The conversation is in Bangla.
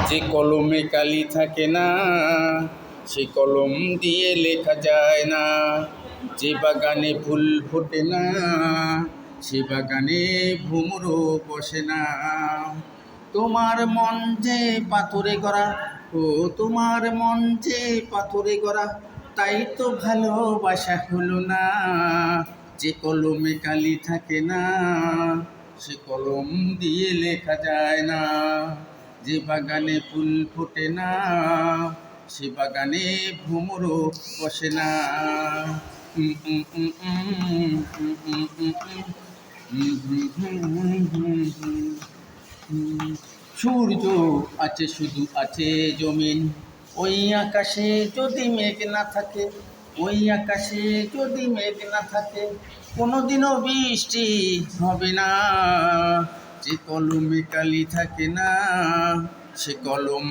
যে কলমে কালি থাকে না সে কলম দিয়ে লেখা যায় না। যে বাগানে ফুল ফোটে না সে বাগানে ভ্রমরও বসে না। তোমার মন যে পাথরে গড়া, ও তোমার মন যে পাথরে গড়া, তাই তো ভালোবাসা হলো না। যে কলমে কালি থাকে না সে কলম দিয়ে লেখা যায় না। যে বাগানে ফুল ফোটে না সে বাগানে ভ্রমরও বসে না। সূর্য আছে শুধু আছে জমিন, ওই আকাশে যদি মেঘ না থাকে, ওই আকাশে যদি মেঘ না থাকে, কোনোদিনও বৃষ্টি হবে না। যে কলমে কালি থাকে না সে কলম